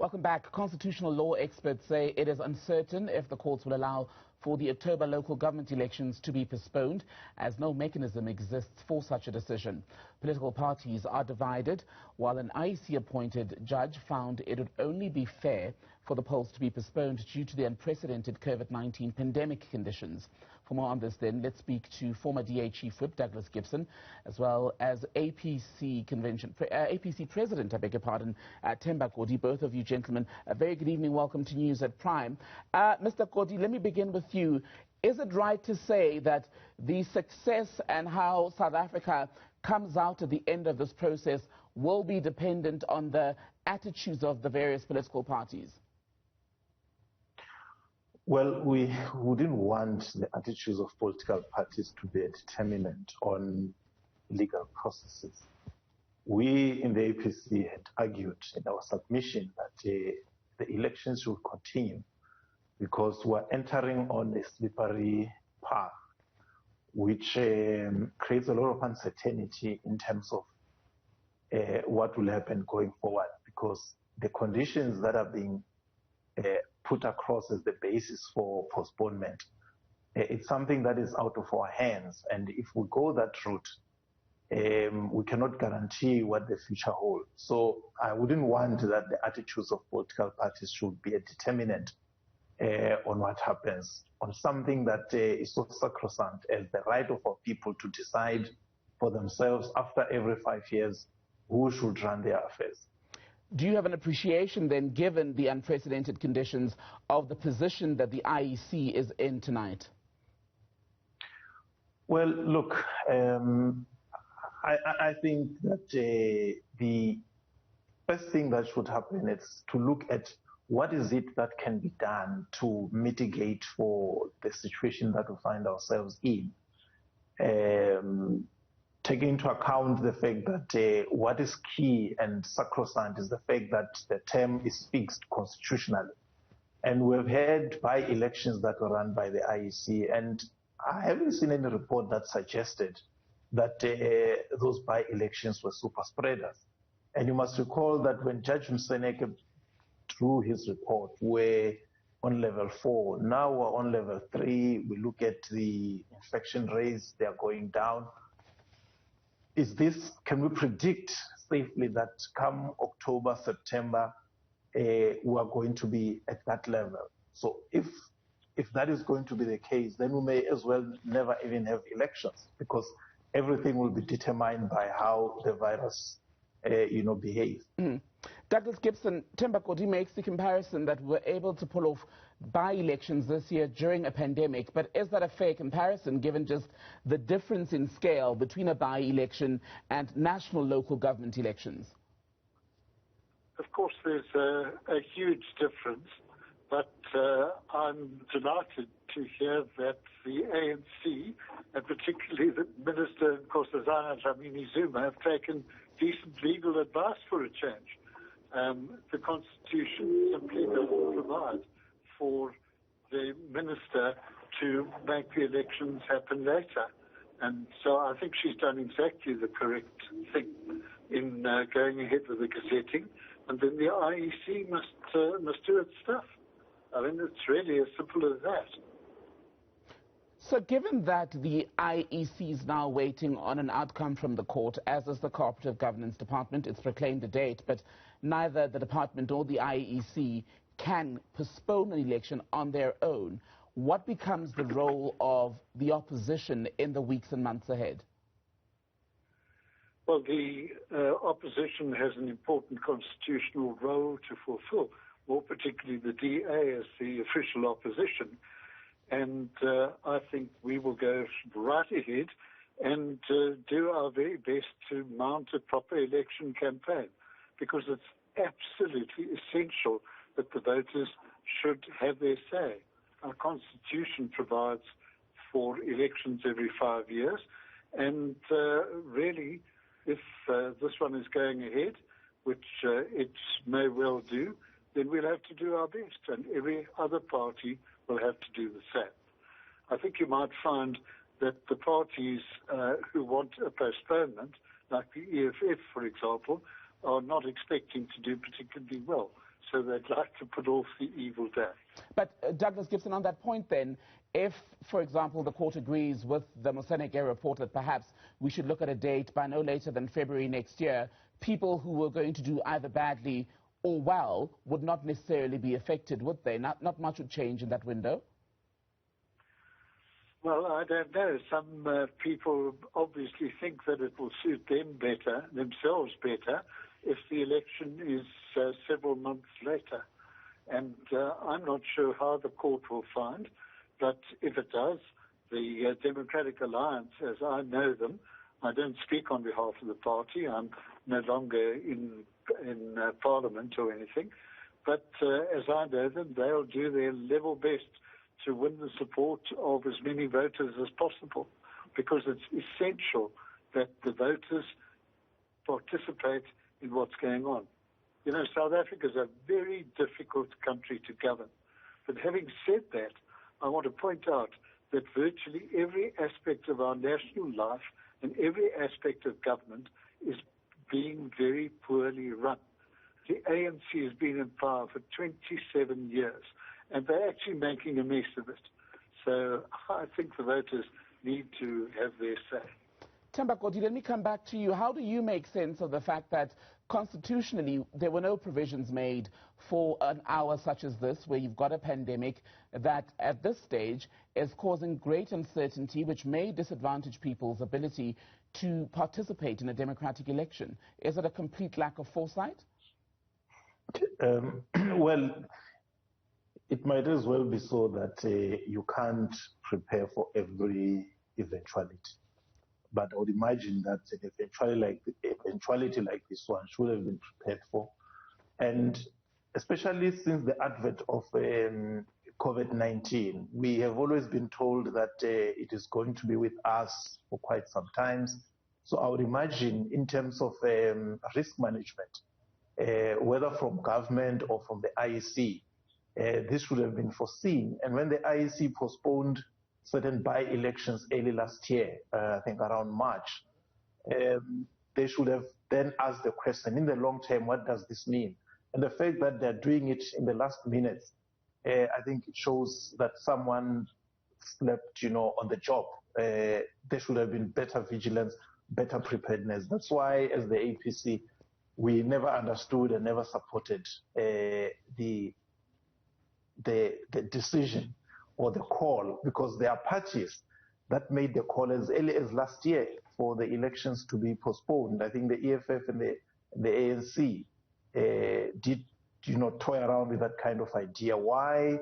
Welcome back. Constitutional law experts say it is uncertain if the courts will allow for the October local government elections to be postponed, as no mechanism exists for such a decision. Political parties are divided, while an IEC-appointed judge found it would only be fair for the polls to be postponed due to the unprecedented COVID-19 pandemic conditions. For more on this, then, let's speak to former DA Chief Whip Douglas Gibson, as well as APC President, Thembi Godi. Both of you gentlemen, a very good evening. Welcome to News at Prime. Mr. Godi, let me begin with you. Is it right to say that the success and how South Africa comes out at the end of this process will be dependent on the attitudes of the various political parties? Well, we wouldn't want the attitudes of political parties to be a determinant on legal processes. We in the APC had argued in our submission that the elections should continue because we're entering on a slippery path which creates a lot of uncertainty in terms of what will happen going forward, because the conditions that are being put across as the basis for postponement, it's something that is out of our hands, and if we go that route, we cannot guarantee what the future holds. So I wouldn't want that the attitudes of political parties should be a determinant on what happens on something that is so sacrosanct as the right of our people to decide for themselves after every 5 years who should run their affairs. Do you have an appreciation then, given the unprecedented conditions, of the position that the IEC is in tonight? Well, look, I think that the first thing that should happen is to look at what is it that can be done to mitigate for the situation that we find ourselves in. Taking into account the fact that what is key and sacrosanct is the fact that the term is fixed constitutionally. And we've had by-elections that were run by the IEC, and I haven't seen any report that suggested that those by-elections were super spreaders. And you must recall that when Judge Moseneke drew his report, we're on level 4. Now we're on level 3. We look at the infection rates, they are going down. Can we predict safely that come October, September, we are going to be at that level? So if that is going to be the case, then we may as well never even have elections, because everything will be determined by how the virus behaves. Douglas Gibson, Thembi Godi makes the comparison that we're able to pull off by-elections this year during a pandemic, but is that a fair comparison given just the difference in scale between a by-election and national local government elections? Of course, there's a huge difference, but I'm delighted to hear that the ANC, and particularly the Minister Nkosanza Dlamini Zuma, have taken decent legal advice for a change. The Constitution simply doesn't provide for the minister to make the elections happen later. And so I think she's done exactly the correct thing in going ahead with the gazetting. And then the IEC must do its stuff. I mean, it's really as simple as that. So given that the IEC is now waiting on an outcome from the court, as is the Cooperative Governance Department, it's proclaimed a date, but neither the department nor the IEC can postpone an election on their own, what becomes the role of the opposition in the weeks and months ahead? Well, the opposition has an important constitutional role to fulfill, more particularly the DA as the official opposition. And I think we will go right ahead and do our very best to mount a proper election campaign, because it's absolutely essential that the voters should have their say. Our Constitution provides for elections every 5 years, and really, if this one is going ahead, which it may well do, then we'll have to do our best, and every other party will have to do the same. I think you might find that the parties who want a postponement, like the EFF, for example, are not expecting to do particularly well. so they'd like to put off the evil day. But Douglas Gibson, on that point then, if, for example, the court agrees with the Moseneke report that perhaps we should look at a date by no later than February next year, people who were going to do either badly or well would not necessarily be affected, would they? Not much would change in that window. Well, I don't know. Some people obviously think that it will suit themselves better, if the election is several months later. And I'm not sure how the court will find, but if it does, the Democratic Alliance, as I know them, I don't speak on behalf of the party. I'm no longer in Parliament or anything. But as I know them, they'll do their level best to win the support of as many voters as possible, because it's essential that the voters participate in what's going on. You know, South Africa is a very difficult country to govern. But having said that, I want to point out that virtually every aspect of our national life and every aspect of government is being very poorly run. The ANC has been in power for 27 years, and they're actually making a mess of it. So I think the voters need to have their say. Godi, let me come back to you. How do you make sense of the fact that constitutionally there were no provisions made for an hour such as this, where you've got a pandemic that at this stage is causing great uncertainty, which may disadvantage people's ability to participate in a democratic election? Is it a complete lack of foresight? Well, it might as well be so that you can't prepare for every eventuality. But I would imagine that an eventuality like this one should have been prepared for. And especially since the advent of COVID-19, we have always been told that it is going to be with us for quite some time. So I would imagine in terms of risk management, whether from government or from the IEC, this should have been foreseen. And when the IEC postponed certain by-elections early last year, I think around March, they should have then asked the question, in the long term, what does this mean? And the fact that they're doing it in the last minutes, I think it shows that someone slept, on the job. There should have been better vigilance, better preparedness. That's why, as the APC, we never understood and never supported the decision or the call, because there are parties that made the call as early as last year for the elections to be postponed. I think the EFF and the ANC did, toy around with that kind of idea. Why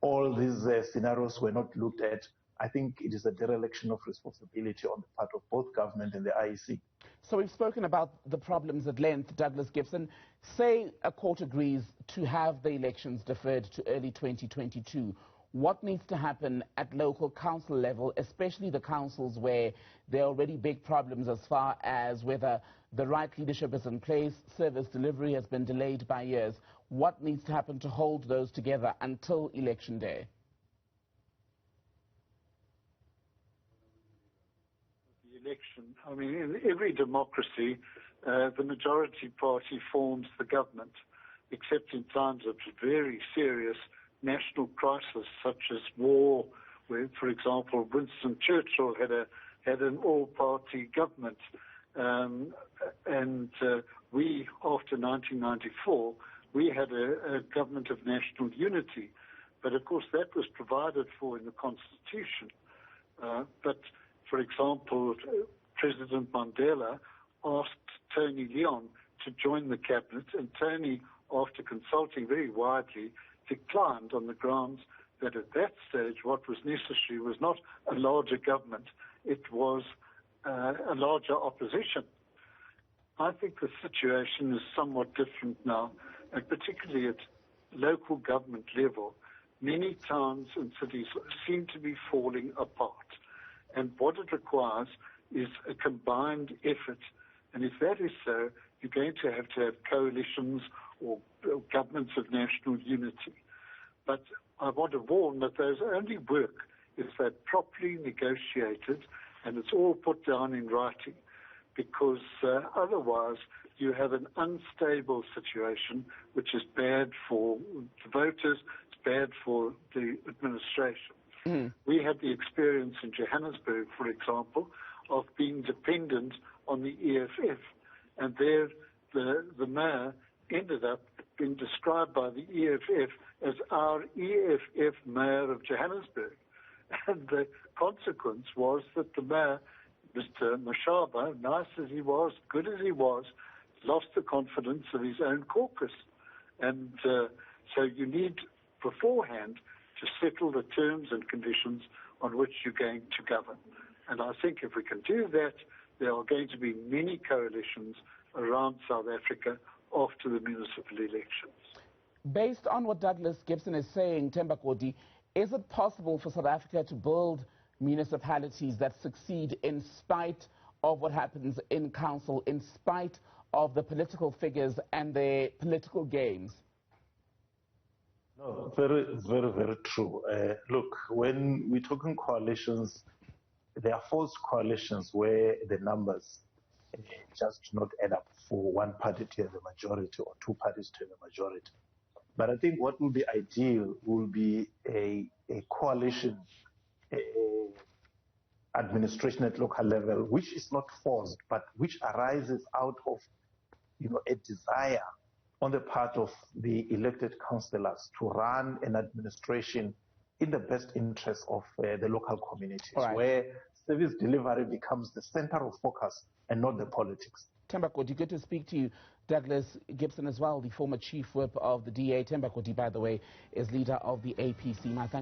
all these scenarios were not looked at? I think it is a dereliction of responsibility on the part of both government and the IEC. So we've spoken about the problems at length, Douglas Gibson. Say a court agrees to have the elections deferred to early 2022. What needs to happen at local council level, especially the councils where there are already big problems as far as whether the right leadership is in place, service delivery has been delayed by years? What needs to happen to hold those together until election day? The election, I mean, in every democracy, the majority party forms the government, except in times of very serious national crisis, such as war, where, for example, Winston Churchill had an all-party government, and we, after 1994, we had a government of national unity, but of course that was provided for in the Constitution. But, for example, President Mandela asked Tony Leon to join the cabinet, and Tony, after consulting very widely, declined on the grounds that at that stage what was necessary was not a larger government, it was a larger opposition. I think the situation is somewhat different now, and particularly at local government level, many towns and cities seem to be falling apart. And what it requires is a combined effort. And if that is so, you're going to have coalitions or governments of national unity. But I want to warn that those only work if they're properly negotiated and it's all put down in writing, because otherwise you have an unstable situation, which is bad for the voters, it's bad for the administration. We had the experience in Johannesburg, for example, of being dependent on the EFF, and there the mayor ended up being described by the EFF as our EFF mayor of Johannesburg. And the consequence was that the mayor, Mr. Mashaba, nice as he was, good as he was, lost the confidence of his own caucus. And so you need beforehand to settle the terms and conditions on which you're going to govern. And I think if we can do that, there are going to be many coalitions around South Africa after the municipal elections. Based on what Douglas Gibson is saying, Thembi Godi, is it possible for South Africa to build municipalities that succeed in spite of what happens in council, in spite of the political figures and their political games? No, very, very, very true. Look, when we're talking coalitions, there are false coalitions where the numbers just do not add up for one party to have a majority or two parties to have a majority. But I think what will be ideal will be a coalition administration at local level, which is not forced, but which arises out of, a desire on the part of the elected councillors to run an administration in the best interest of the local communities, right, where service delivery becomes the center of focus and not the politics. Thembi Godi, good to speak to you. Douglas Gibson as well, the former chief whip of the DA. Thembi Godi, by the way, is leader of the APC. My thanks.